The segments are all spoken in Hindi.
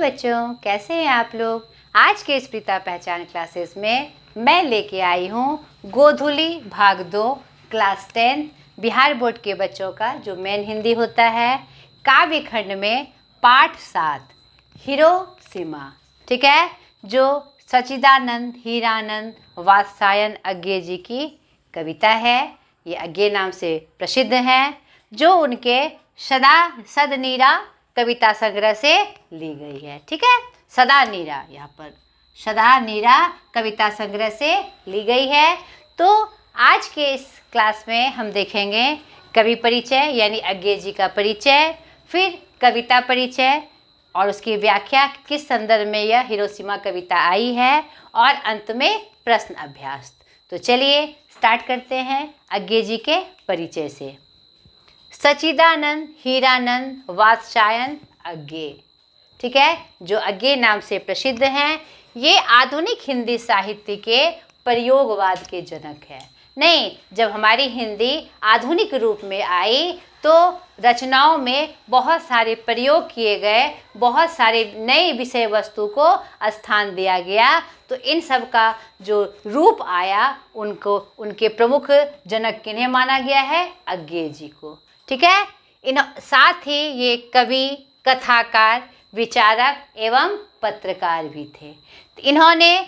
बच्चों, कैसे हैं आप लोग। आज के इस प्रीता पहचान क्लासेस में मैं लेके आई हूँ गोधुली भाग 2 क्लास 10 बिहार बोर्ड के बच्चों का जो मेन हिंदी होता है, काव्य खंड में पाठ 7 हिरोशिमा। ठीक है, जो सच्चिदानंद हीरानंद वात्स्यायन अज्ञे जी की कविता है। ये अज्ञे नाम से प्रसिद्ध हैं, जो उनके सदानीरा कविता संग्रह से ली गई है। ठीक है, सदानीरा, यहाँ पर सदानीरा कविता संग्रह से ली गई है। तो आज के इस क्लास में हम देखेंगे कवि परिचय यानी अज्ञे जी का परिचय, फिर कविता परिचय और उसकी व्याख्या, किस संदर्भ में यह हिरोशिमा कविता आई है, और अंत में प्रश्न अभ्यास। तो चलिए स्टार्ट करते हैं अज्ञे जी के परिचय से। सच्चिदानंद हीरानंद वात्स्यायन अज्ञे, ठीक है, जो अज्ञे नाम से प्रसिद्ध हैं। ये आधुनिक हिंदी साहित्य के प्रयोगवाद के जनक हैं। नहीं, जब हमारी हिंदी आधुनिक रूप में आई तो रचनाओं में बहुत सारे प्रयोग किए गए, बहुत सारे नए विषय वस्तु को स्थान दिया गया। तो इन सब का जो रूप आया, उनको उनके प्रमुख जनक किन्हें माना गया है? अज्ञे जी को। ठीक है, इन साथ ही ये कवि, कथाकार, विचारक एवं पत्रकार भी थे। इन्होंने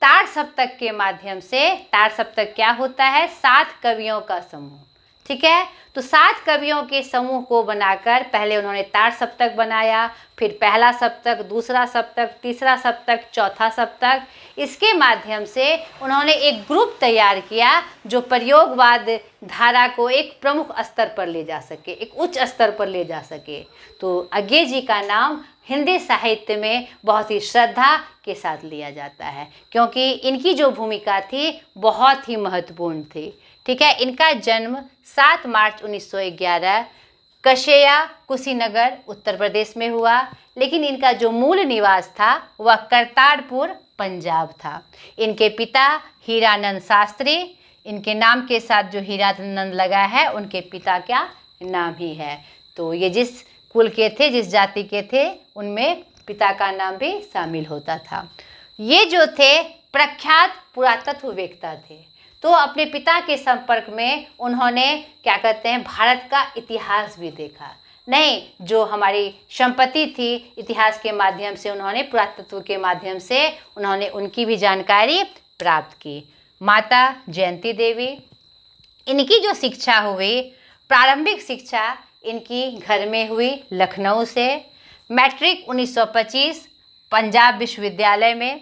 तार सप्तक के माध्यम से, तार सप्तक क्या होता है? 7 कवियों का समूह। ठीक है, तो 7 कवियों के समूह को बनाकर पहले उन्होंने तार सप्तक बनाया, फिर पहला सप्तक, दूसरा सप्तक, तीसरा सप्तक, चौथा सप्तक। इसके माध्यम से उन्होंने एक ग्रुप तैयार किया जो प्रयोगवाद धारा को एक प्रमुख स्तर पर ले जा सके, एक उच्च स्तर पर ले जा सके। तो अज्ञे जी का नाम हिंदी साहित्य में बहुत ही श्रद्धा के साथ लिया जाता है, क्योंकि इनकी जो भूमिका थी बहुत ही महत्वपूर्ण थी। ठीक है, इनका जन्म 7 मार्च 1911 कशेया, कुशीनगर, उत्तर प्रदेश में हुआ, लेकिन इनका जो मूल निवास था वह करतारपुर, पंजाब था। इनके पिता हीरानंद शास्त्री, इनके नाम के साथ जो हीरानंद लगा है उनके पिता का नाम ही है। तो ये जिस कुल के थे, जिस जाति के थे, उनमें पिता का नाम भी शामिल होता था। ये जो थे प्रख्यात पुरातत्ववेत्ता थे, तो अपने पिता के संपर्क में उन्होंने क्या कहते हैं, भारत का इतिहास भी देखा। नहीं, जो हमारी संपत्ति थी, इतिहास के माध्यम से उन्होंने, पुरातत्व के माध्यम से उन्होंने उनकी भी जानकारी प्राप्त की। माता जयंती देवी, इनकी जो शिक्षा हुई, प्रारंभिक शिक्षा इनकी घर में हुई लखनऊ से, मैट्रिक 1925 पंजाब विश्वविद्यालय में,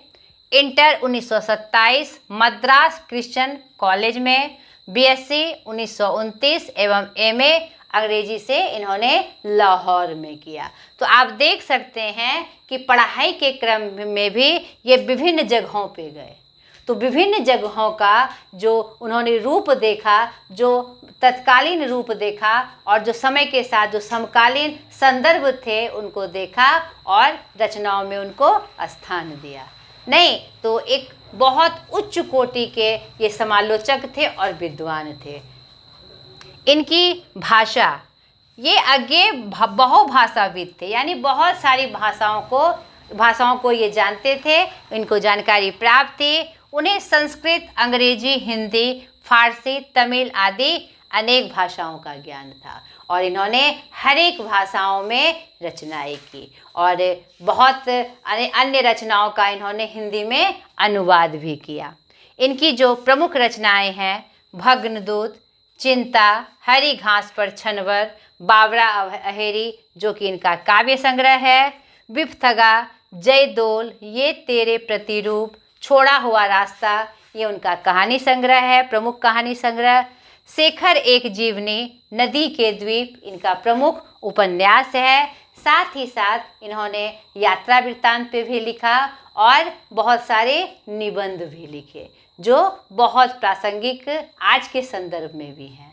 इंटर 1927 मद्रास क्रिश्चियन कॉलेज में, बीएससी 1929 एवं एमए अंग्रेजी से इन्होंने लाहौर में किया। तो आप देख सकते हैं कि पढ़ाई के क्रम में भी ये विभिन्न जगहों पे गए। तो विभिन्न जगहों का जो उन्होंने रूप देखा, जो तत्कालीन रूप देखा, और जो समय के साथ जो समकालीन संदर्भ थे उनको देखा और रचनाओं में उनको स्थान दिया। नहीं, तो एक बहुत उच्च कोटि के ये समालोचक थे और विद्वान थे। इनकी भाषा, ये अज्ञे बहुभाषाविद थे, यानी बहुत सारी भाषाओं को ये जानते थे, इनको जानकारी प्राप्त थी। उन्हें संस्कृत, अंग्रेजी, हिंदी, फारसी, तमिल आदि अनेक भाषाओं का ज्ञान था, और इन्होंने हर एक भाषाओं में रचनाएं की, और बहुत अन्य रचनाओं का इन्होंने हिंदी में अनुवाद भी किया। इनकी जो प्रमुख रचनाएं हैं, भग्नदूत, चिंता, हरी घास पर छनवर, बावरा अहेरी, जो कि इनका काव्य संग्रह है, विपथगा, जयदोल, ये तेरे प्रतिरूप, छोड़ा हुआ रास्ता, ये उनका कहानी संग्रह है, प्रमुख कहानी संग्रह। शेखर एक जीवनी, नदी के द्वीप, इनका प्रमुख उपन्यास है। साथ ही साथ इन्होंने यात्रा वृत्तांत पे भी लिखा और बहुत सारे निबंध भी लिखे, जो बहुत प्रासंगिक आज के संदर्भ में भी हैं।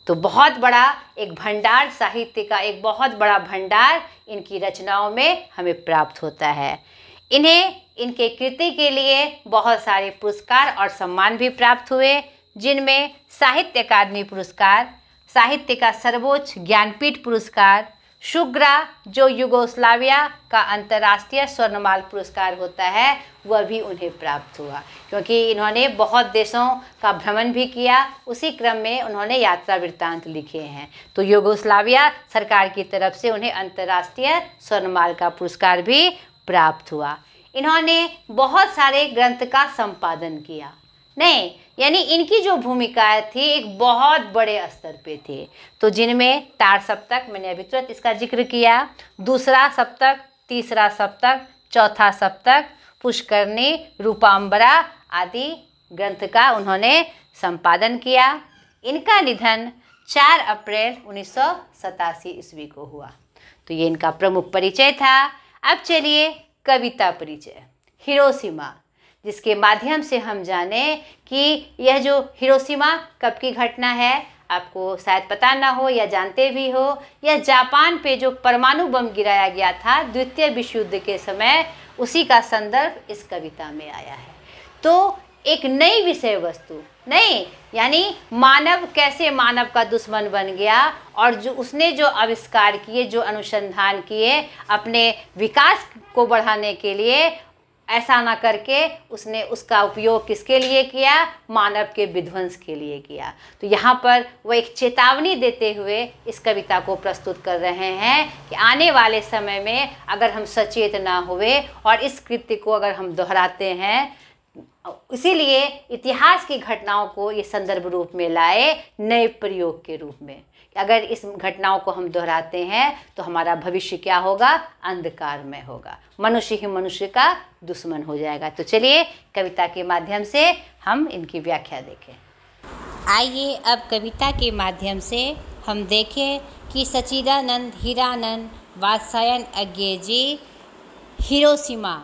तो बहुत बड़ा एक भंडार, साहित्य का एक बहुत बड़ा भंडार इनकी रचनाओं में हमें प्राप्त होता है। इन्हें इनके कृति के लिए बहुत सारे पुरस्कार और सम्मान भी प्राप्त हुए, जिनमें साहित्य अकादमी पुरस्कार, साहित्य का सर्वोच्च ज्ञानपीठ पुरस्कार, शुग्रा जो युगोस्लाविया का अंतर्राष्ट्रीय स्वर्णमाल पुरस्कार होता है वह भी उन्हें प्राप्त हुआ, क्योंकि इन्होंने बहुत देशों का भ्रमण भी किया। उसी क्रम में उन्होंने यात्रा वृत्तांत लिखे हैं। तो युगोस्लाविया सरकार की तरफ से उन्हें अंतर्राष्ट्रीय स्वर्णमाल का पुरस्कार भी प्राप्त हुआ। इन्होंने बहुत सारे ग्रंथ का संपादन किया, नहीं यानी इनकी जो भूमिकाएं थी एक बहुत बड़े स्तर पे थे। तो जिनमें तार सप्तक, मैंने अभी तुरंत इसका जिक्र किया, दूसरा सप्तक, तीसरा सप्तक, चौथा सप्तक, पुष्करणी, रूपांबरा आदि ग्रंथ का उन्होंने संपादन किया। इनका निधन 4 अप्रैल 1987 ईस्वी को हुआ। तो ये इनका प्रमुख परिचय था। अब चलिए कविता परिचय, हिरोशिमा, जिसके माध्यम से हम जाने कि यह जो हिरोशिमा कब की घटना है, आपको शायद पता ना हो या जानते भी हो, यह जापान पे जो परमाणु बम गिराया गया था द्वितीय विश्व युद्ध के समय, उसी का संदर्भ इस कविता में आया है। तो एक नई विषय वस्तु, नहीं यानी मानव कैसे मानव का दुश्मन बन गया और जो उसने जो आविष्कार किए, जो अनुसंधान किए अपने विकास को बढ़ाने के लिए, ऐसा ना करके उसने उसका उपयोग किसके लिए किया, मानव के विध्वंस के लिए किया। तो यहाँ पर वो एक चेतावनी देते हुए इस कविता को प्रस्तुत कर रहे हैं कि आने वाले समय में अगर हम सचेत ना हुए और इस कृत्य को अगर हम दोहराते हैं, इसीलिए इतिहास की घटनाओं को ये संदर्भ रूप में लाए नए प्रयोग के रूप में। अगर इस घटनाओं को हम दोहराते हैं तो हमारा भविष्य क्या होगा, अंधकार में होगा, मनुष्य ही मनुष्य का दुश्मन हो जाएगा। तो चलिए कविता के माध्यम से हम इनकी व्याख्या देखें। आइए अब कविता के माध्यम से हम देखें कि सच्चिदानंद हीरानंद वात्स्यायन अज्ञे जी हिरोशिमा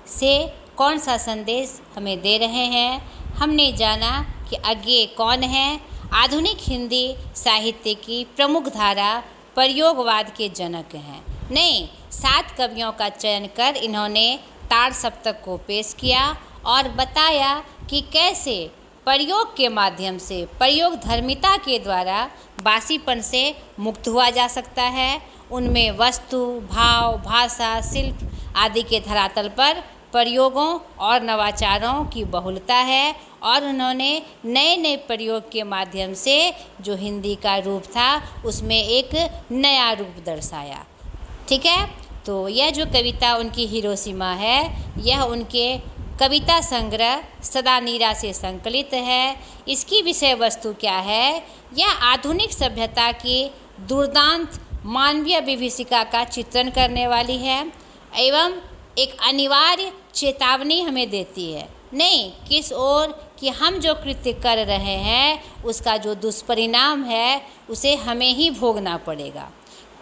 से कौन सा संदेश हमें दे रहे हैं। हमने जाना कि अज्ञे कौन है, आधुनिक हिंदी साहित्य की प्रमुख धारा प्रयोगवाद के जनक हैं। नहीं, 7 कवियों का चयन कर इन्होंने तार सप्तक को पेश किया और बताया कि कैसे प्रयोग के माध्यम से, प्रयोग धर्मिता के द्वारा बासीपन से मुक्त हुआ जा सकता है। उनमें वस्तु, भाव, भाषा, शिल्प आदि के धरातल पर प्रयोगों और नवाचारों की बहुलता है और उन्होंने नए नए प्रयोग के माध्यम से जो हिंदी का रूप था उसमें एक नया रूप दर्शाया। ठीक है, तो यह जो कविता उनकी हिरोशिमा है, यह उनके कविता संग्रह सदा नीरा से संकलित है। इसकी विषय वस्तु क्या है, यह आधुनिक सभ्यता की दुर्दांत मानवीय विभीषिका का चित्रण करने वाली है एवं एक अनिवार्य चेतावनी हमें देती है, नहीं किस ओर कि हम जो कृत्य कर रहे हैं उसका जो दुष्परिणाम है उसे हमें ही भोगना पड़ेगा।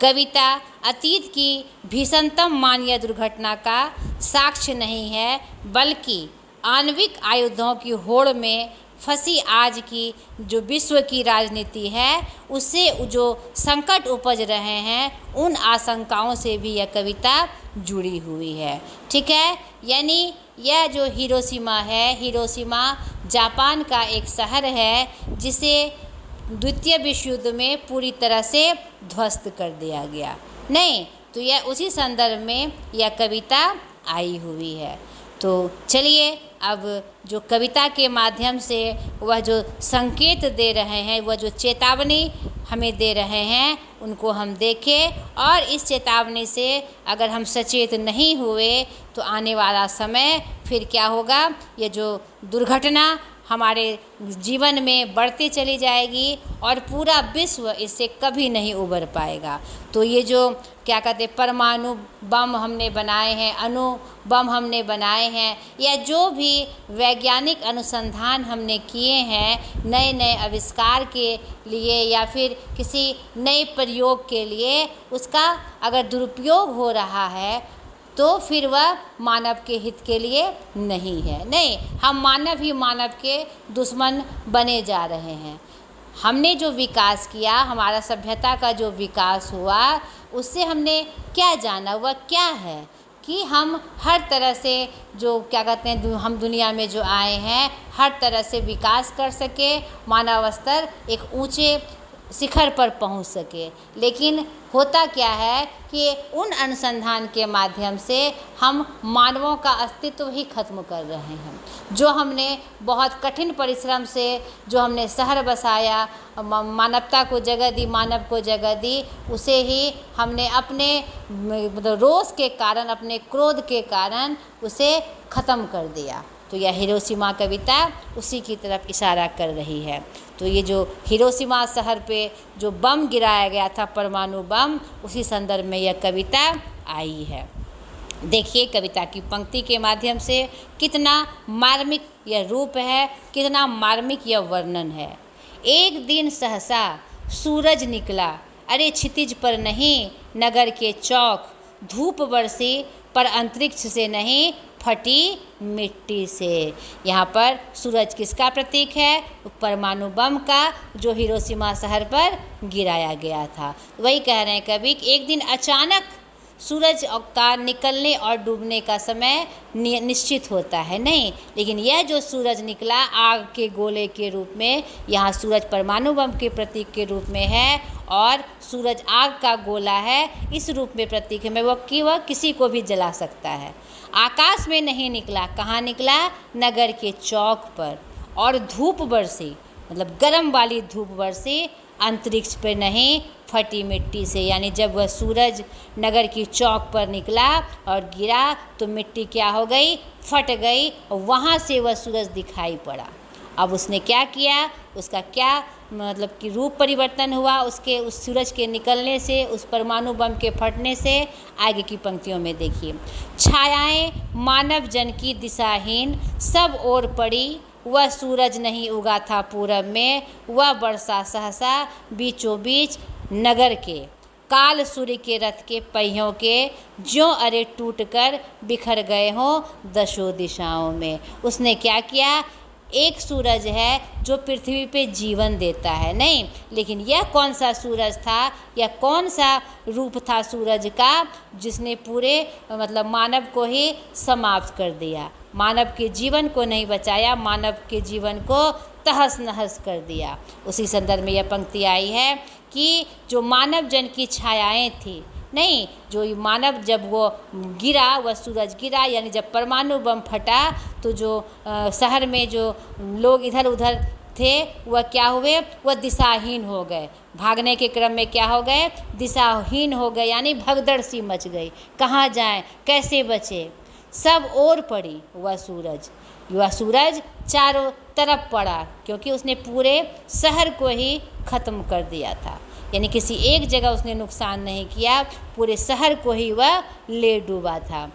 कविता अतीत की भीषणतम मानवीय दुर्घटना का साक्ष्य नहीं है, बल्कि आणविक आयुधों की होड़ में फंसी आज की जो विश्व की राजनीति है उससे जो संकट उपज रहे हैं, उन आशंकाओं से भी यह कविता जुड़ी हुई है। ठीक है, यानी यह जो हिरोशिमा है, हिरोशिमा जापान का एक शहर है जिसे द्वितीय विश्व युद्ध में पूरी तरह से ध्वस्त कर दिया गया। नहीं, तो यह उसी संदर्भ में यह कविता आई हुई है। तो चलिए अब जो कविता के माध्यम से वह जो संकेत दे रहे हैं, वह जो चेतावनी हमें दे रहे हैं, उनको हम देखें और इस चेतावनी से अगर हम सचेत नहीं हुए तो आने वाला समय फिर क्या होगा, ये जो दुर्घटना हमारे जीवन में बढ़ती चली जाएगी और पूरा विश्व इससे कभी नहीं उबर पाएगा। तो ये जो क्या कहते हैं परमाणु बम हमने बनाए हैं, अणु बम हमने बनाए हैं, या जो भी वैज्ञानिक अनुसंधान हमने किए हैं नए नए आविष्कार के लिए या फिर किसी नए प्रयोग के लिए, उसका अगर दुरुपयोग हो रहा है तो फिर वह मानव के हित के लिए नहीं है। नहीं, हम मानव ही मानव के दुश्मन बने जा रहे हैं। हमने जो विकास किया, हमारा सभ्यता का जो विकास हुआ, उससे हमने क्या जाना, वह क्या है कि हम हर तरह से जो क्या कहते हैं हम दुनिया में जो आए हैं हर तरह से विकास कर सके, मानव स्तर एक ऊंचे शिखर पर पहुंच सके। लेकिन होता क्या है कि उन अनुसंधान के माध्यम से हम मानवों का अस्तित्व ही खत्म कर रहे हैं। जो हमने बहुत कठिन परिश्रम से जो हमने शहर बसाया, मानवता को जगह दी, मानव को जगह दी, उसे ही हमने अपने मतलब रोष के कारण, अपने क्रोध के कारण उसे ख़त्म कर दिया। तो यह हिरोशिमा कविता उसी की तरफ इशारा कर रही है। तो ये जो हिरोशिमा शहर पे जो बम गिराया गया था, परमाणु बम, उसी संदर्भ में यह कविता आई है। देखिए कविता की पंक्ति के माध्यम से कितना मार्मिक यह रूप है, कितना मार्मिक यह वर्णन है। एक दिन सहसा सूरज निकला, अरे क्षितिज पर नहीं नगर के चौक, धूप बरसी पर अंतरिक्ष से नहीं फटी मिट्टी से। यहाँ पर सूरज किसका प्रतीक है? परमाणु बम का, जो हिरोशिमा शहर पर गिराया गया था। वही कह रहे हैं कवि कि एक दिन अचानक सूरज का निकलने और डूबने का समय निश्चित होता है नहीं, लेकिन यह जो सूरज निकला आग के गोले के रूप में, यहाँ सूरज परमाणु बम के प्रतीक के रूप में है और सूरज आग का गोला है, इस रूप में प्रतीक है में वह किसी को भी जला सकता है। आकाश में नहीं निकला, कहाँ निकला? नगर के चौक पर। और धूप बरसी, मतलब गर्म वाली धूप बरसी, अंतरिक्ष पर नहीं फटी मिट्टी से। यानी जब वह सूरज नगर की चौक पर निकला और गिरा तो मिट्टी क्या हो गई? फट गई, और वहाँ से वह सूरज दिखाई पड़ा। अब उसने क्या किया? उसका क्या मतलब कि रूप परिवर्तन हुआ उसके, उस सूरज के निकलने से, उस परमाणु बम के फटने से। आगे की पंक्तियों में देखिए, छायाएं मानव जन की दिशाहीन सब ओर पड़ी, वह सूरज नहीं उगा था पूरब में, वह बरसा सहसा बीचों बीच नगर के, काल सूर्य के रथ के पहियों के ज्यों अरे टूट कर बिखर गए हों दशों दिशाओं में। उसने क्या किया? एक सूरज है जो पृथ्वी पे जीवन देता है नहीं, लेकिन यह कौन सा सूरज था, यह कौन सा रूप था सूरज का, जिसने पूरे मतलब मानव को ही समाप्त कर दिया, मानव के जीवन को नहीं बचाया, मानव के जीवन को तहस नहस कर दिया। उसी संदर्भ में यह पंक्ति आई है कि जो मानव जन की छायाएं थी नहीं, जो मानव जब वो गिरा, वह सूरज गिरा, यानी जब परमाणु बम फटा तो जो शहर में जो लोग इधर उधर थे वह क्या हुए? वह दिशाहीन हो गए। भागने के क्रम में क्या हो गए? दिशाहीन हो गए, यानी भगदड़ सी मच गई। कहाँ जाएं, कैसे बचे? सब ओर पड़ी वह सूरज चारों तरफ पड़ा, क्योंकि उसने पूरे शहर को ही ख़त्म कर दिया था। यानी किसी एक जगह उसने नुकसान नहीं किया, पूरे शहर को ही वह ले डूबा था।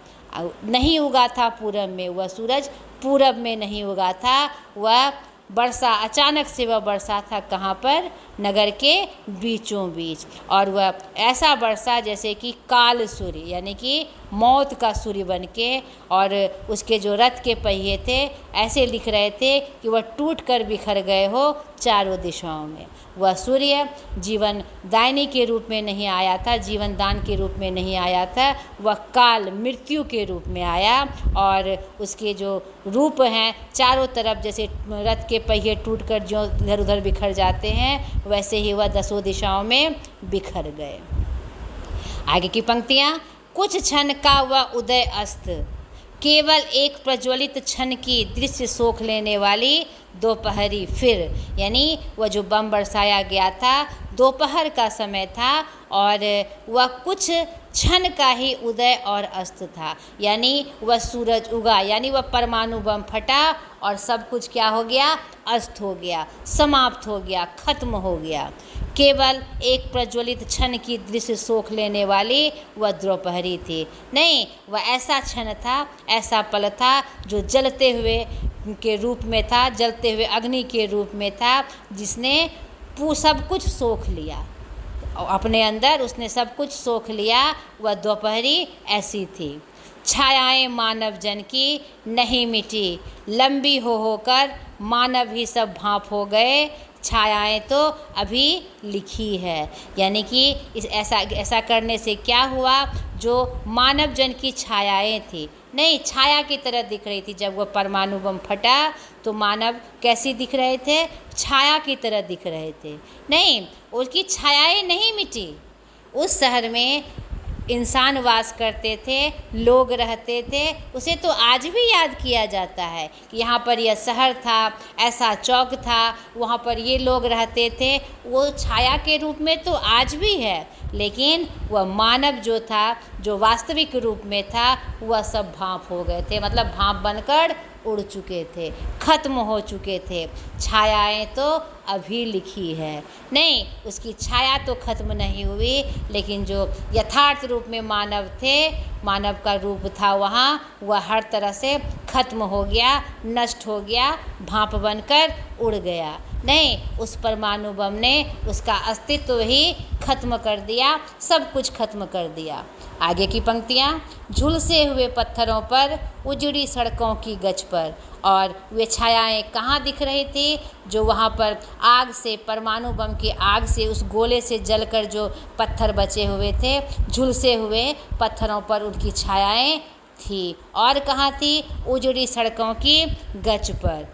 नहीं उगा था पूरब में, वह सूरज पूरब में नहीं उगा था, वह बरसा, अचानक से वह बरसा था कहाँ पर? नगर के बीचों बीच। और वह ऐसा बरसा जैसे कि काल सूर्य, यानी कि मौत का सूर्य बन के, और उसके जो रथ के पहिए थे ऐसे लिख रहे थे कि वह टूट कर बिखर गए हो चारों दिशाओं में। वह सूर्य जीवन दायनी के रूप में नहीं आया था, जीवन दान के रूप में नहीं आया था, वह काल मृत्यु के रूप में आया। और उसके जो रूप हैं चारों तरफ, जैसे रथ के पहिए टूटकर जो इधर उधर बिखर जाते हैं, वैसे ही वह दसों दिशाओं में बिखर गए। आगे की पंक्तियाँ, कुछ क्षण का वह उदय अस्त, केवल एक प्रज्वलित क्षण की दृश्य सोख लेने वाली दोपहरी फिर। यानी वह जो बम बरसाया गया था दोपहर का समय था, और वह कुछ क्षण का ही उदय और अस्त था। यानी वह सूरज उगा, यानी वह परमाणु बम फटा और सब कुछ क्या हो गया? अस्त हो गया, समाप्त हो गया, खत्म हो गया। केवल एक प्रज्वलित क्षण की दृश्य सोख लेने वाली वह दोपहरी थी नहीं, वह ऐसा क्षण था, ऐसा पल था जो जलते हुए के रूप में था, जलते हुए अग्नि के रूप में था, जिसने सब कुछ सोख लिया अपने अंदर, उसने सब कुछ सोख लिया। वह दोपहरी ऐसी थी। छायाएं मानव जन की नहीं मिटी, लंबी हो होकर मानव ही सब भाप हो गए, छायाएं तो अभी लिखी है। यानी कि ऐसा करने से क्या हुआ, जो मानव जन की छायाएं थी, नहीं छाया की तरह दिख रही थी। जब वह परमाणु बम फटा तो मानव कैसी दिख रहे थे, छाया की तरह दिख रहे थे। नहीं, उसकी छायाएं नहीं मिटी। उस शहर में इंसान वास करते थे, लोग रहते थे, उसे तो आज भी याद किया जाता है कि यहाँ पर यह शहर था, ऐसा चौक था, वहाँ पर ये लोग रहते थे। वो छाया के रूप में तो आज भी है, लेकिन वह मानव जो था, जो वास्तविक रूप में था, वह सब भाप हो गए थे, मतलब भाप बनकर उड़ चुके थे, खत्म हो चुके थे। छायाएं तो अभी लिखी है। नहीं, उसकी छाया तो खत्म नहीं हुई, लेकिन जो यथार्थ रूप में मानव थे, मानव का रूप था वहाँ, वह हर तरह से खत्म हो गया, नष्ट हो गया, भाप बनकर उड़ गया। नहीं, उस परमाणु बम ने उसका अस्तित्व ही खत्म कर दिया, सब कुछ खत्म कर दिया। आगे की पंक्तियाँ, झुलसे हुए पत्थरों पर, उजड़ी सड़कों की गज पर, और वे छायाएं कहाँ दिख रही थी, जो वहाँ पर आग से, परमाणु बम की आग से, उस गोले से जलकर जो पत्थर बचे हुए थे, झुलसे हुए पत्थरों पर उनकी छायाएं थी। और कहाँ थी, उजड़ी सड़कों की गज पर।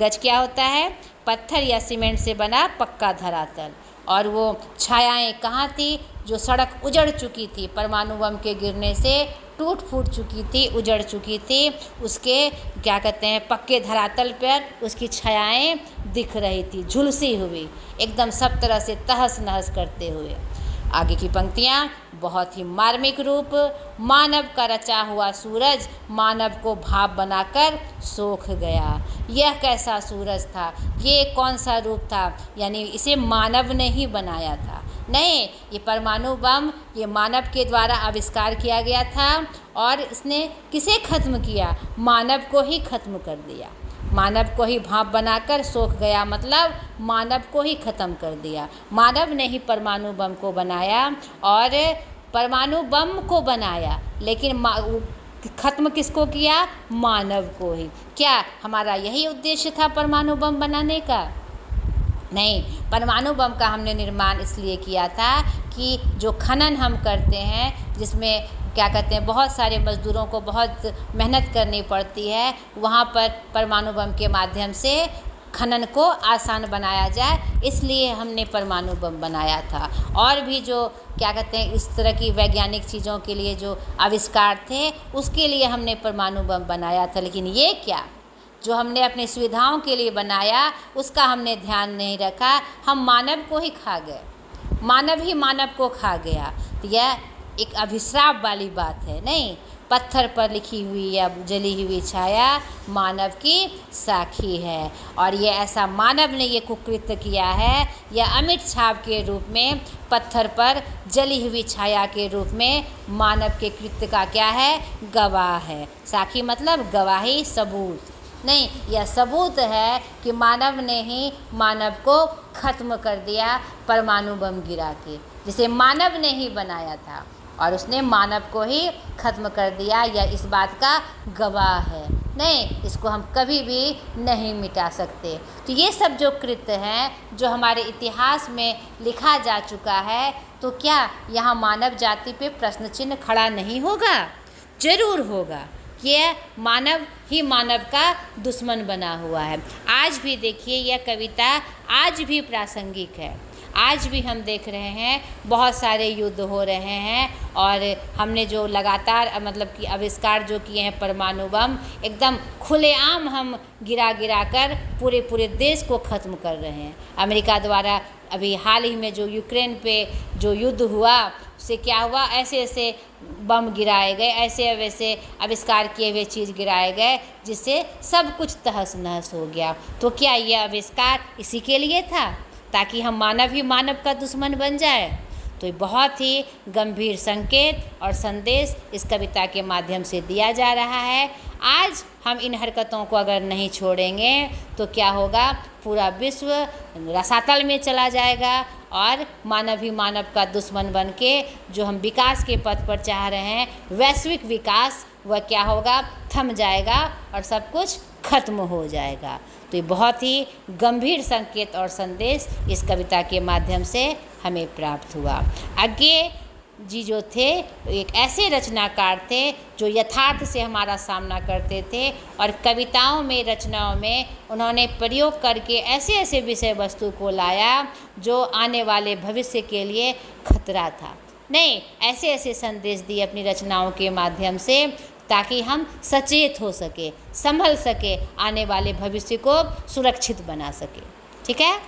गज क्या होता है, पत्थर या सीमेंट से बना पक्का धरातल। और वो छायाएं कहाँ थी, जो सड़क उजड़ चुकी थी, परमाणु बम के गिरने से टूट फूट चुकी थी, उजड़ चुकी थी, उसके क्या कहते हैं, पक्के धरातल पर उसकी छायाएं दिख रही थी, झुलसी हुई, एकदम सब तरह से तहस नहस करते हुए। आगे की पंक्तियाँ, बहुत ही मार्मिक रूप, मानव का रचा हुआ सूरज मानव को भाप बनाकर सोख गया। यह कैसा सूरज था, ये कौन सा रूप था, यानी इसे मानव ने ही बनाया था। नहीं, ये परमाणु बम ये मानव के द्वारा आविष्कार किया गया था, और इसने किसे खत्म किया, मानव को ही खत्म कर दिया। मानव को ही भाप बनाकर सोख गया, मतलब मानव को ही ख़त्म कर दिया। मानव ने ही परमाणु बम को बनाया, और परमाणु बम को बनाया, लेकिन ख़त्म किसको किया, मानव को ही। क्या हमारा यही उद्देश्य था परमाणु बम बनाने का? नहीं, परमाणु बम का हमने निर्माण इसलिए किया था कि जो खनन हम करते हैं, जिसमें क्या कहते हैं, बहुत सारे मज़दूरों को बहुत मेहनत करनी पड़ती है, वहाँ पर परमाणु बम के माध्यम से खनन को आसान बनाया जाए, इसलिए हमने परमाणु बम बनाया था। और भी जो क्या कहते हैं, इस तरह की वैज्ञानिक चीज़ों के लिए जो आविष्कार थे, उसके लिए हमने परमाणु बम बनाया था। लेकिन ये क्या, जो हमने अपनी सुविधाओं के लिए बनाया, उसका हमने ध्यान नहीं रखा, हम मानव को ही खा गए, मानव ही मानव को खा गया। तो यह एक अभिशाप वाली बात है। नहीं, पत्थर पर लिखी हुई या जली हुई छाया मानव की साखी है, और ये ऐसा मानव ने ये कुकृत्य किया है, यह अमिट छाप के रूप में, पत्थर पर जली हुई छाया के रूप में मानव के कृत्य का क्या है, गवाह है। साखी मतलब गवाही, सबूत। नहीं, यह सबूत है कि मानव ने ही मानव को खत्म कर दिया परमाणु बम गिरा के, जिसे मानव ने ही बनाया था, और उसने मानव को ही खत्म कर दिया। यह इस बात का गवाह है। नहीं, इसको हम कभी भी नहीं मिटा सकते। तो ये सब जो कृत्य हैं, जो हमारे इतिहास में लिखा जा चुका है, तो क्या यहाँ मानव जाति पे प्रश्न चिन्ह खड़ा नहीं होगा? जरूर होगा। यह मानव ही मानव का दुश्मन बना हुआ है। आज भी देखिए, यह कविता आज भी प्रासंगिक है। आज भी हम देख रहे हैं बहुत सारे युद्ध हो रहे हैं, और हमने जो लगातार मतलब कि आविष्कार जो किए हैं परमाणु बम, एकदम खुलेआम हम गिरा कर पूरे देश को ख़त्म कर रहे हैं। अमेरिका द्वारा अभी हाल ही में जो यूक्रेन पे जो युद्ध हुआ, उससे क्या हुआ, ऐसे बम गिराए गए, ऐसे वैसे आविष्कार किए हुए चीज़ गिराए गए, जिससे सब कुछ तहस नहस हो गया। तो क्या यह आविष्कार इसी के लिए था, ताकि हम मानव ही मानव का दुश्मन बन जाए? तो ये बहुत ही गंभीर संकेत और संदेश इस कविता के माध्यम से दिया जा रहा है। आज हम इन हरकतों को अगर नहीं छोड़ेंगे तो क्या होगा, पूरा विश्व रसातल में चला जाएगा, और मानव ही मानव का दुश्मन बन के जो हम विकास के पथ पर चाह रहे हैं, वैश्विक विकास, वह क्या होगा, थम जाएगा और सब कुछ खत्म हो जाएगा। तो ये बहुत ही गंभीर संकेत और संदेश इस कविता के माध्यम से हमें प्राप्त हुआ। आगे जी जो थे एक ऐसे रचनाकार थे जो यथार्थ से हमारा सामना करते थे और कविताओं में, रचनाओं में उन्होंने प्रयोग करके ऐसे ऐसे विषय वस्तु को लाया जो आने वाले भविष्य के लिए खतरा था। नहीं, ऐसे ऐसे संदेश दिए अपनी रचनाओं के माध्यम से ताकि हम सचेत हो सके, संभल सके, आने वाले भविष्य को सुरक्षित बना सके। ठीक है,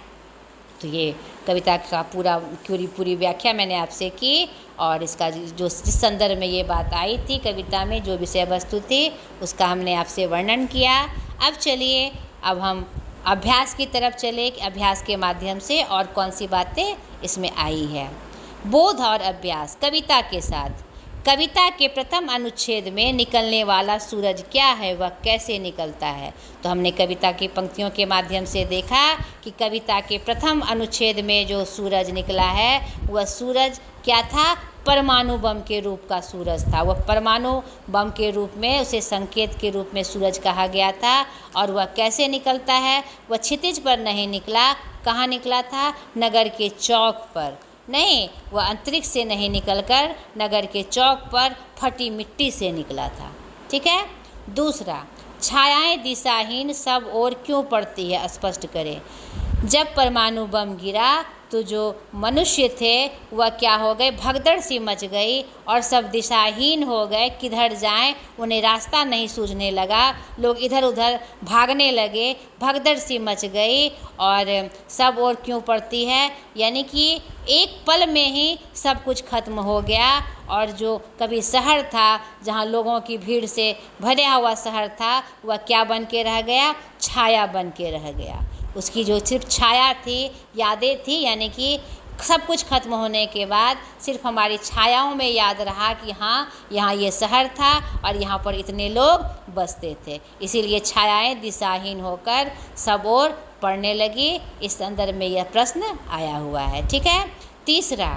तो ये कविता का पूरी व्याख्या मैंने आपसे की और इसका जो जिस संदर्भ में ये बात आई थी, कविता में जो विषय वस्तु थी उसका हमने आपसे वर्णन किया। अब चलिए अब हम अभ्यास की तरफ चले कि अभ्यास के माध्यम से और कौन सी बातें इसमें आई है। बोध और अभ्यास कविता के साथ। कविता के प्रथम अनुच्छेद में निकलने वाला सूरज क्या है, वह कैसे निकलता है। तो हमने कविता की पंक्तियों के माध्यम से देखा कि कविता के प्रथम अनुच्छेद में जो सूरज निकला है वह सूरज क्या था, परमाणु बम के रूप का सूरज था। वह परमाणु बम के रूप में, उसे संकेत के रूप में सूरज कहा गया था। और वह कैसे निकलता है, वह क्षितिज पर नहीं निकला। कहाँ निकला था, नगर के चौक पर। नहीं, वह अंतरिक्ष से नहीं निकलकर नगर के चौक पर फटी मिट्टी से निकला था। ठीक है। दूसरा, छायाएं दिशाहीन सब ओर क्यों पड़ती है, स्पष्ट करें। जब परमाणु बम गिरा तो जो मनुष्य थे वह क्या हो गए, भगदड़ सी मच गई और सब दिशाहीन हो गए, किधर जाएं उन्हें रास्ता नहीं सूझने लगा। लोग इधर उधर भागने लगे, भगदड़ सी मच गई और सब और क्यों पड़ती है, यानी कि एक पल में ही सब कुछ खत्म हो गया। और जो कभी शहर था, जहाँ लोगों की भीड़ से भरा हुआ शहर था, वह क्या बन के रह गया, छाया बन के रह गया। उसकी जो सिर्फ छाया थी, यादें थी, यानी कि सब कुछ खत्म होने के बाद सिर्फ हमारी छायाओं में याद रहा कि हाँ, यहाँ ये शहर था और यहाँ पर इतने लोग बसते थे। इसीलिए छायाएं दिशाहीन होकर सब ओर पड़ने लगी। इस संदर्भ में यह प्रश्न आया हुआ है। ठीक है। तीसरा,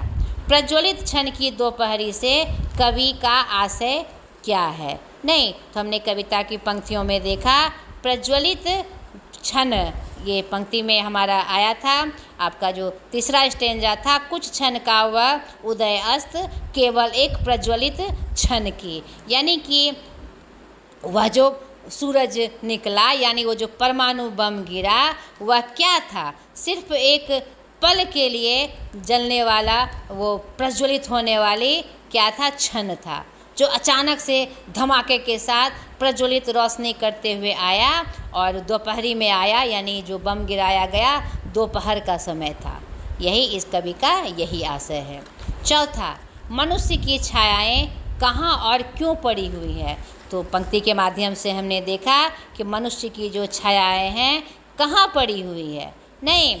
प्रज्वलित क्षण की दोपहरी से कवि का आशय क्या है। नहीं, तो हमने कविता की पंक्तियों में देखा प्रज्वलित क्षण, ये पंक्ति में हमारा आया था। आपका जो तीसरा स्टेंजा था, कुछ क्षण का वह उदय अस्त केवल एक प्रज्वलित क्षण की, यानी कि वह जो सूरज निकला, यानी वो जो परमाणु बम गिरा, वह क्या था, सिर्फ एक पल के लिए जलने वाला, वो प्रज्वलित होने वाली क्या था, क्षण था, जो अचानक से धमाके के साथ प्रज्वलित रोशनी करते हुए आया और दोपहरी में आया, यानी जो बम गिराया गया दोपहर का समय था। यही इस कवि का यही आशय है। चौथा, मनुष्य की छायाएं कहाँ और क्यों पड़ी हुई है। तो पंक्ति के माध्यम से हमने देखा कि मनुष्य की जो छायाएं हैं कहाँ पड़ी हुई है। नहीं,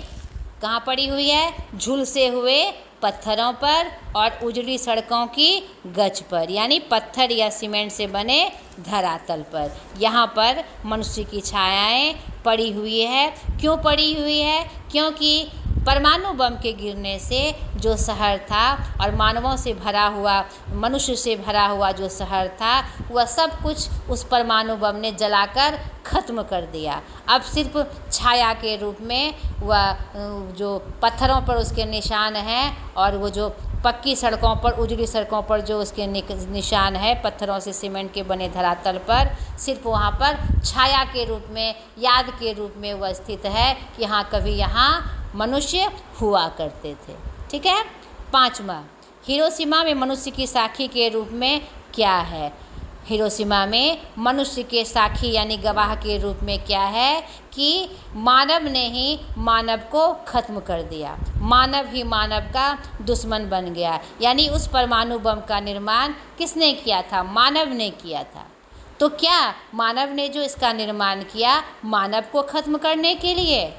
कहाँ पड़ी हुई है, झुलसे हुए पत्थरों पर और उजड़ी सड़कों की गज पर, यानी पत्थर या सीमेंट से बने धरातल पर। यहाँ पर मनुष्य की छायाएं पड़ी हुई है। क्यों पड़ी हुई है, क्योंकि परमाणु बम के गिरने से जो शहर था और मानवों से भरा हुआ, मनुष्य से भरा हुआ जो शहर था, वह सब कुछ उस परमाणु बम ने जलाकर ख़त्म कर दिया। अब सिर्फ छाया के रूप में वह जो पत्थरों पर उसके निशान हैं और वो जो पक्की सड़कों पर, उजड़ी सड़कों पर जो उसके निशान है पत्थरों से सीमेंट के बने धरातल पर, सिर्फ वहाँ पर छाया के रूप में, याद के रूप में वह स्थित है कि हाँ, कभी यहाँ मनुष्य हुआ करते थे। ठीक है। पांचवा, हिरोशिमा में मनुष्य की साखी के रूप में क्या है। हिरोशिमा में मनुष्य के साखी यानी गवाह के रूप में क्या है कि मानव ने ही मानव को ख़त्म कर दिया, मानव ही मानव का दुश्मन बन गया। यानी उस परमाणु बम का निर्माण किसने किया था, मानव ने किया था। तो क्या मानव ने जो इसका निर्माण किया, मानव को ख़त्म करने के लिए।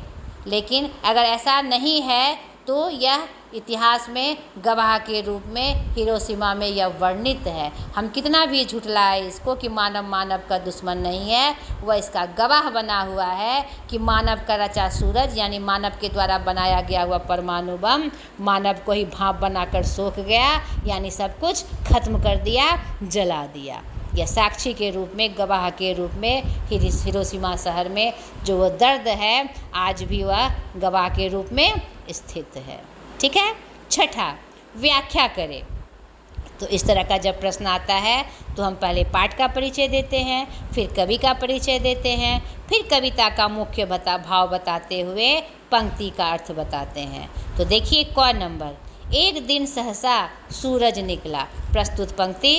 लेकिन अगर ऐसा नहीं है तो यह इतिहास में गवाह के रूप में हिरोशिमा में यह वर्णित है। हम कितना भी झुठलाए इसको कि मानव मानव का दुश्मन नहीं है, वह इसका गवाह बना हुआ है कि मानव का रचा सूरज यानी मानव के द्वारा बनाया गया हुआ परमाणु बम मानव को ही भाप बनाकर सोख गया, यानी सब कुछ खत्म कर दिया, जला दिया। या साक्षी के रूप में, गवाह के रूप में हिरोशिमा शहर में जो वो दर्द है आज भी वह गवाह के रूप में स्थित है। ठीक है। छठा, व्याख्या करें। तो इस तरह का जब प्रश्न आता है तो हम पहले पाठ का परिचय देते हैं, फिर कवि का परिचय देते हैं, फिर कविता का मुख्य भाव बताते हुए पंक्ति का अर्थ बताते हैं। तो देखिए क नंबर, एक दिन सहसा सूरज निकला। प्रस्तुत पंक्ति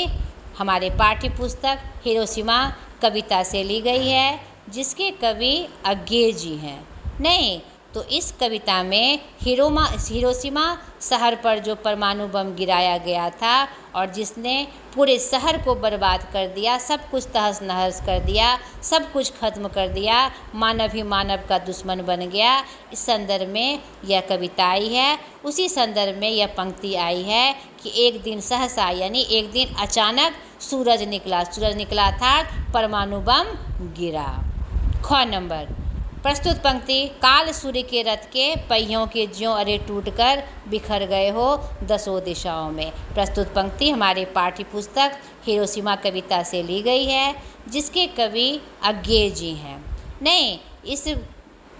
हमारे पाठ्य पुस्तक हिरोशिमा कविता से ली गई है, जिसके कवि अज्ञे जी हैं। नहीं तो इस कविता में हिरोशिमा शहर पर जो परमाणु बम गिराया गया था और जिसने पूरे शहर को बर्बाद कर दिया, सब कुछ तहस नहस कर दिया, सब कुछ खत्म कर दिया, मानव ही मानव का दुश्मन बन गया, इस संदर्भ में यह कविता आई है। उसी संदर्भ में यह पंक्ति आई है कि एक दिन सहसा यानी एक दिन अचानक सूरज निकला। सूरज निकला अर्थात परमाणु बम गिरा। ख नंबर, प्रस्तुत पंक्ति काल सूर्य के रथ के पहियों के ज्यों अरे टूटकर बिखर गए हो दसों दिशाओं में। प्रस्तुत पंक्ति हमारे पाठ्य पुस्तक हिरोशिमा कविता से ली गई है, जिसके कवि अज्ञे जी हैं। नहीं, इस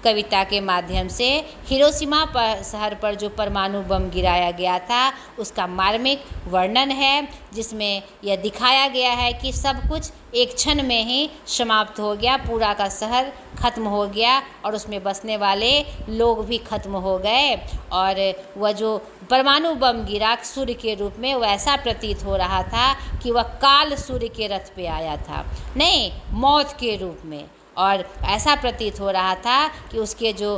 कविता के माध्यम से हिरोशिमा शहर पर जो परमाणु बम गिराया गया था उसका मार्मिक वर्णन है, जिसमें यह दिखाया गया है कि सब कुछ एक क्षण में ही समाप्त हो गया, पूरा का शहर खत्म हो गया और उसमें बसने वाले लोग भी खत्म हो गए। और वह जो परमाणु बम गिरा सूर्य के रूप में, वह ऐसा प्रतीत हो रहा था कि वह काल सूर्य के रथ पे आया था, नहीं मौत के रूप में। और ऐसा प्रतीत हो रहा था कि उसके जो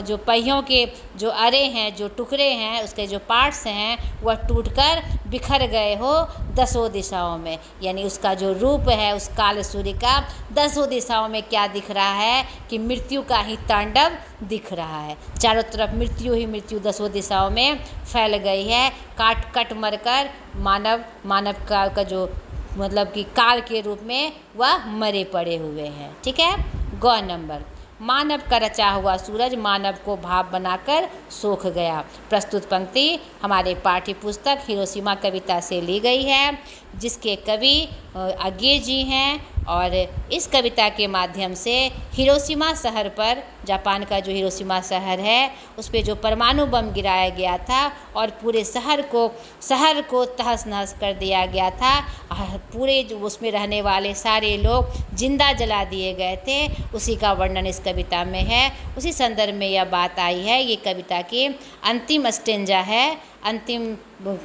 जो पहियों के जो अरे हैं, जो टुकड़े हैं, उसके जो पार्ट्स हैं, वह टूटकर बिखर गए हो दसों दिशाओं में। यानी उसका जो रूप है उस काल सूर्य का दसों दिशाओं में क्या दिख रहा है कि मृत्यु का ही तांडव दिख रहा है। चारों तरफ मृत्यु ही मृत्यु दसों दिशाओं में फैल गई है। काट कट मरकर मानव का जो मतलब कि काल के रूप में वह मरे पड़े हुए हैं। ठीक है। ग नंबर, मानव का रचा हुआ सूरज मानव को भाप बनाकर सोख गया। प्रस्तुत पंक्ति हमारे पाठ्य पुस्तक हिरोशिमा कविता से ली गई है, जिसके कवि अज्ञे जी हैं। और इस कविता के माध्यम से हिरोशिमा शहर पर, जापान का जो हिरोशिमा शहर है, उस पर जो परमाणु बम गिराया गया था और पूरे शहर को तहस नहस कर दिया गया था, पूरे जो उसमें रहने वाले सारे लोग जिंदा जला दिए गए थे, उसी का वर्णन इस कविता में है। उसी संदर्भ में यह बात आई है। ये कविता की अंतिम स्टेंजा है, अंतिम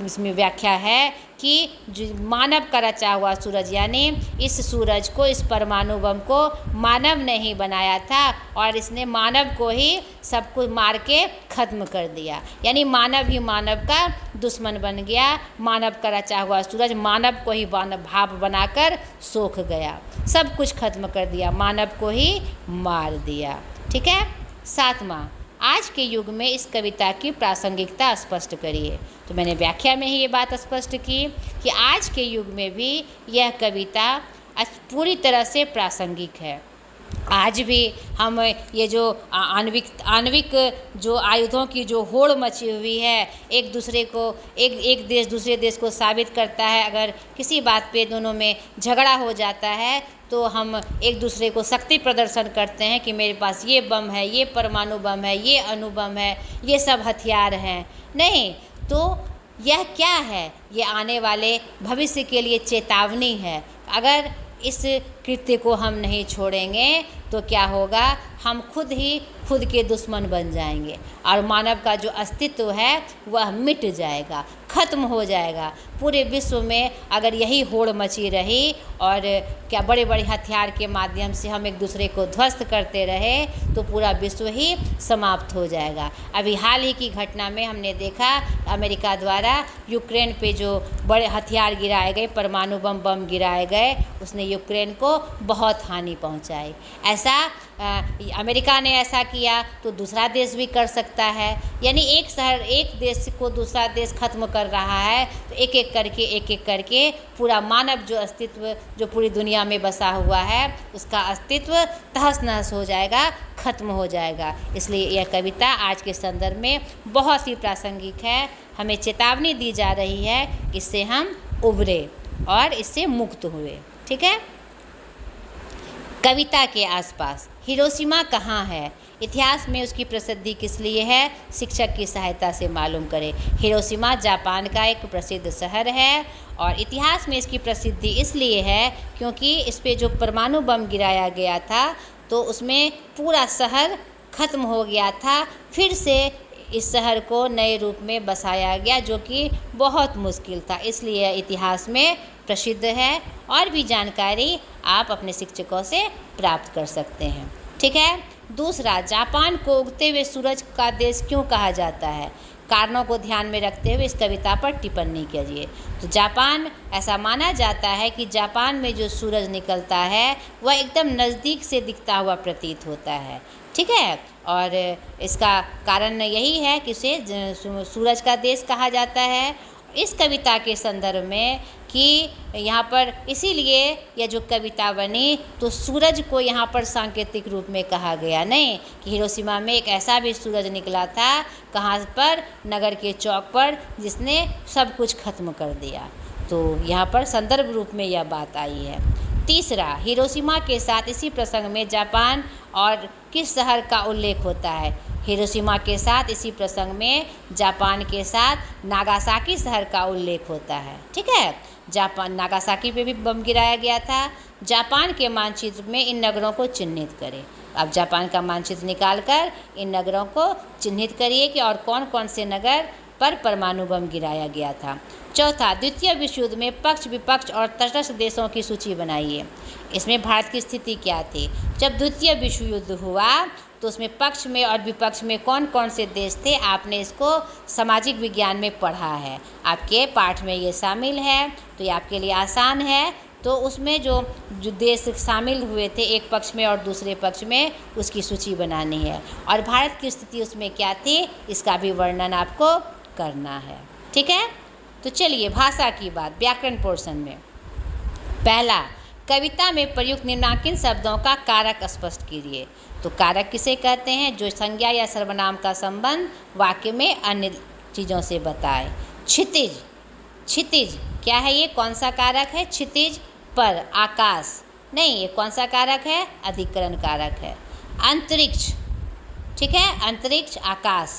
इसमें व्याख्या है कि जो मानव का रचा हुआ सूरज, यानी इस सूरज को, इस परमाणु बम को मानव ने ही बनाया था और इसने मानव को ही सब कुछ मार के ख़त्म कर दिया। यानी मानव ही मानव का दुश्मन बन गया। मानव का रचा हुआ सूरज मानव को ही भाप बनाकर सोख गया, सब कुछ खत्म कर दिया, मानव को ही मार दिया। ठीक है। 7वां, आज के युग में इस कविता की प्रासंगिकता स्पष्ट करिए। तो मैंने व्याख्या में ही ये बात स्पष्ट की कि आज के युग में भी यह कविता पूरी तरह से प्रासंगिक है। आज भी हम ये जो आणविक जो आयुधों की जो होड़ मची हुई है, एक दूसरे को एक देश दूसरे देश को साबित करता है। अगर किसी बात पे दोनों में झगड़ा हो जाता है तो हम एक दूसरे को शक्ति प्रदर्शन करते हैं कि मेरे पास ये बम है, ये परमाणु बम है, ये अणु बम है, ये सब हथियार हैं। नहीं, तो यह क्या है? ये आने वाले भविष्य के लिए चेतावनी है। अगर इस कृत्य को हम नहीं छोड़ेंगे तो क्या होगा? हम खुद ही खुद के दुश्मन बन जाएंगे और मानव का जो अस्तित्व है वह मिट जाएगा, खत्म हो जाएगा। पूरे विश्व में अगर यही होड़ मची रही और क्या बड़े बड़े हथियार के माध्यम से हम एक दूसरे को ध्वस्त करते रहे तो पूरा विश्व ही समाप्त हो जाएगा। अभी हाल ही की घटना में हमने देखा अमेरिका द्वारा यूक्रेन पे जो बड़े हथियार गिराए गए, परमाणु बम गिराए गए, उसने यूक्रेन को बहुत हानि पहुंचाई। ऐसा अमेरिका ने ऐसा किया तो दूसरा देश भी कर सकता है। यानी एक देश को दूसरा देश खत्म कर रहा है तो एक एक करके पूरा मानव जो अस्तित्व जो पूरी दुनिया में बसा हुआ है उसका अस्तित्व तहस नहस हो जाएगा, खत्म हो जाएगा। इसलिए यह कविता आज के संदर्भ में बहुत ही प्रासंगिक है। हमें चेतावनी दी जा रही है, इससे हम उभरे। और इससे मुक्त हुए। ठीक है। कविता के आसपास हिरोशिमा कहाँ है, इतिहास में उसकी प्रसिद्धि किस लिए है, शिक्षक की सहायता से मालूम करें। हिरोशिमा जापान का एक प्रसिद्ध शहर है और इतिहास में इसकी प्रसिद्धि इसलिए है क्योंकि इस पे जो परमाणु बम गिराया गया था तो उसमें पूरा शहर ख़त्म हो गया था। फिर से इस शहर को नए रूप में बसाया गया जो कि बहुत मुश्किल था, इसलिए इतिहास में प्रसिद्ध है। और भी जानकारी आप अपने शिक्षकों से प्राप्त कर सकते हैं। ठीक है। दूसरा, जापान को उगते हुए सूरज का देश क्यों कहा जाता है, कारणों को ध्यान में रखते हुए इस कविता पर टिप्पणी कीजिए। तो जापान, ऐसा माना जाता है कि जापान में जो सूरज निकलता है वह एकदम नज़दीक से दिखता हुआ प्रतीत होता है। ठीक है। और इसका कारण यही है कि इसे सूरज का देश कहा जाता है। इस कविता के संदर्भ में कि यहाँ पर इसीलिए यह जो कविता बनी तो सूरज को यहाँ पर सांकेतिक रूप में कहा गया, नहीं कि हिरोशिमा में एक ऐसा भी सूरज निकला था, कहाँ पर, नगर के चौक पर, जिसने सब कुछ खत्म कर दिया। तो यहाँ पर संदर्भ रूप में यह बात आई है। तीसरा, हिरोशिमा के साथ इसी प्रसंग में जापान और किस शहर का उल्लेख होता है, हिरोशिमा के साथ इसी प्रसंग में जापान के साथ नागासाकी शहर का उल्लेख होता है। ठीक है। जापान, नागासाकी पे भी बम गिराया गया था। जापान के मानचित्र में इन नगरों को चिन्हित करें। अब जापान का मानचित्र निकालकर इन नगरों को चिन्हित करिए कि और कौन कौन से नगर पर परमाणु बम गिराया गया था। चौथा, द्वितीय विश्व युद्ध में पक्ष विपक्ष और तटस्थ देशों की सूची बनाइए। इसमें भारत की स्थिति क्या थी। जब द्वितीय विश्व युद्ध हुआ तो उसमें पक्ष में और विपक्ष में कौन कौन से देश थे, आपने इसको सामाजिक विज्ञान में पढ़ा है, आपके पाठ में ये शामिल है, तो ये आपके लिए आसान है। तो उसमें जो देश शामिल हुए थे एक पक्ष में और दूसरे पक्ष में, उसकी सूची बनानी है और भारत की स्थिति उसमें क्या थी इसका भी वर्णन आपको करना है। ठीक है। तो चलिए भाषा की बात, व्याकरण पोर्शन में पहला, कविता में प्रयुक्त निम्नांकित शब्दों का कारक स्पष्ट कीजिए। तो कारक किसे कहते हैं, जो संज्ञा या सर्वनाम का संबंध वाक्य में अन्य चीज़ों से बताए। क्षितिज, क्षितिज क्या है, ये कौन सा कारक है, क्षितिज पर, आकाश नहीं, ये कौन सा कारक है, अधिकरण कारक है। अंतरिक्ष, ठीक है, अंतरिक्ष आकाश,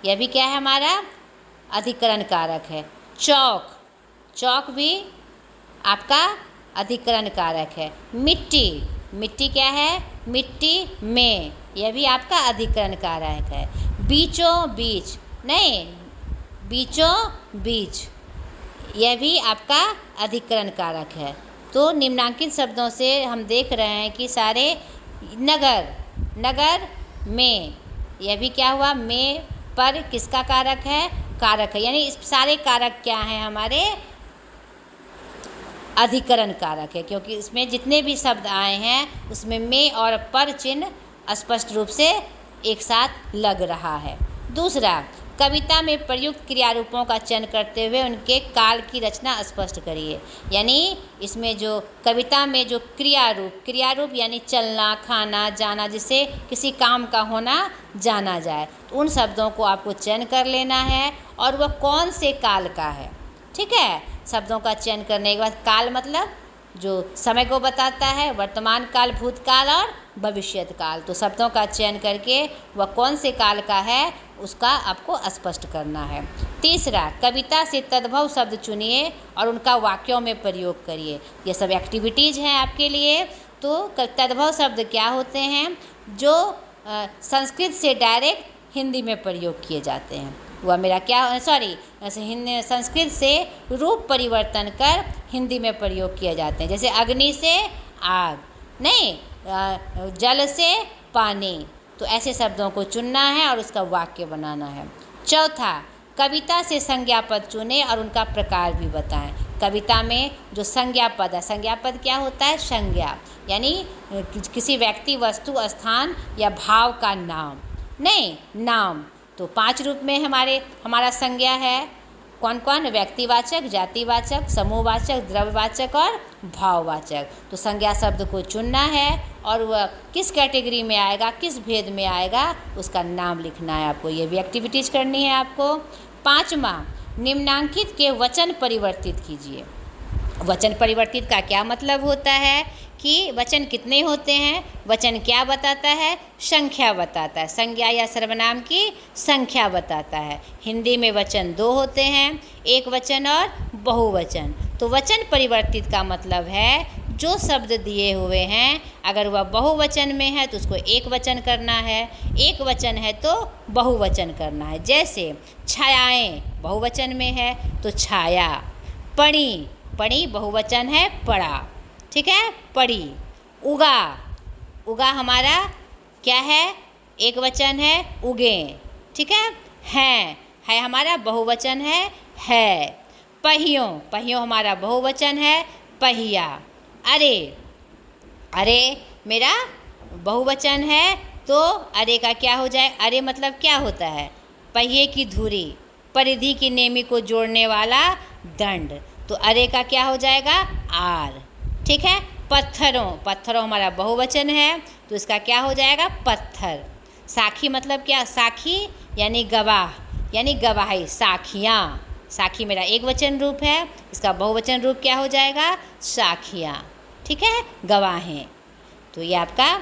यह भी क्या है हमारा अधिकरण कारक है। चौक, चौक भी आपका अधिकरण कारक है। मिट्टी, मिट्टी क्या है, मिट्टी में, यह भी आपका अधिकरण कारक है। बीचों बीच, नहीं, बीचों बीच, यह भी आपका अधिकरण कारक है। तो निम्नांकित शब्दों से हम देख रहे हैं कि सारे नगर, नगर में, यह भी क्या हुआ, में पर किसका कारक है, कारक है, यानी इस सारे कारक क्या हैं हमारे अधिकरण कारक है, क्योंकि इसमें जितने भी शब्द आए हैं उसमें में और पर चिन्ह स्पष्ट रूप से एक साथ लग रहा है। दूसरा, कविता में प्रयुक्त क्रियारूपों का चयन करते हुए उनके काल की रचना स्पष्ट करिए। यानी इसमें जो कविता में जो क्रियारूप, क्रियारूप यानी चलना, खाना, जाना, जिससे किसी काम का होना जाना जाए, तो उन शब्दों को आपको चयन कर लेना है और वह कौन से काल का है। ठीक है। शब्दों का चयन करने के बाद, काल मतलब जो समय को बताता है, वर्तमान काल, भूतकाल और भविष्यत काल। तो शब्दों का चयन करके वह कौन से काल का है उसका आपको स्पष्ट करना है। तीसरा, कविता से तद्भव शब्द चुनिए और उनका वाक्यों में प्रयोग करिए। ये सब एक्टिविटीज़ हैं आपके लिए। तो तद्भव शब्द क्या होते हैं, जो संस्कृत से डायरेक्ट हिंदी में प्रयोग किए जाते हैं। वह मेरा क्या, सॉरी, संस्कृत से रूप परिवर्तन कर हिंदी में प्रयोग किए जाते हैं। जैसे अग्नि से आग, नहीं, जल से पानी। तो ऐसे शब्दों को चुनना है और उसका वाक्य बनाना है। चौथा, कविता से संज्ञा पद चुनें और उनका प्रकार भी बताएं। कविता में जो संज्ञा पद है, संज्ञा पद क्या होता है, संज्ञा यानी किसी व्यक्ति, वस्तु, स्थान या भाव का नाम, नहीं, नाम। तो 5 रूप में हमारा संज्ञा है। कौन कौन, व्यक्तिवाचक, जातिवाचक, समूहवाचक, द्रव्यवाचक और भाववाचक। तो संज्ञा शब्द को चुनना है और वह किस कैटेगरी में आएगा, किस भेद में आएगा, उसका नाम लिखना है आपको। ये भी एक्टिविटीज़ करनी है आपको। 5वां, निम्नांकित के वचन परिवर्तित कीजिए। वचन परिवर्तित का क्या मतलब होता है कि वचन कितने होते हैं। वचन क्या बताता है, संख्या बताता है, संज्ञा या सर्वनाम की संख्या बताता है। हिंदी में वचन 2 होते हैं, एक वचन और बहुवचन। तो वचन परिवर्तित का मतलब है जो शब्द दिए हुए हैं अगर वह बहुवचन में है तो उसको एक वचन करना है, एक वचन है तो बहुवचन करना है। जैसे छायाएँ बहुवचन में है तो छाया, पड़ी, पड़ी बहुवचन है पड़ा, ठीक है, पड़ी। उगा, उगा हमारा क्या है, एक वचन है उगे, ठीक है हमारा बहुवचन है। पहियों, पहियों हमारा बहुवचन है पहिया। अरे, अरे मेरा बहुवचन है तो अरे का क्या हो जाए, अरे मतलब क्या होता है, पहिए की धुरी, परिधि की नेमी को जोड़ने वाला दंड, तो अरे का क्या हो जाएगा आर, ठीक है। पत्थरों, पत्थरों हमारा बहुवचन है तो इसका क्या हो जाएगा पत्थर। साखी मतलब क्या, साखी यानी गवाह, यानी गवाही, साखियाँ, साखी मेरा एक वचन रूप है, इसका बहुवचन रूप क्या हो जाएगा साखियाँ, ठीक है, गवाहें। तो ये आपका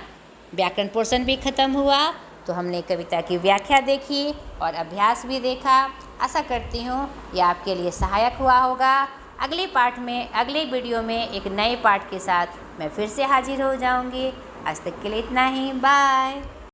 व्याकरण पोर्शन भी ख़त्म हुआ। तो हमने कविता की व्याख्या देखी और अभ्यास भी देखा। आशा करती हूँ ये आपके लिए सहायक हुआ होगा। अगले पाठ में, अगले वीडियो में एक नए पाठ के साथ मैं फिर से हाजिर हो जाऊँगी। आज तक के लिए इतना ही, बाय।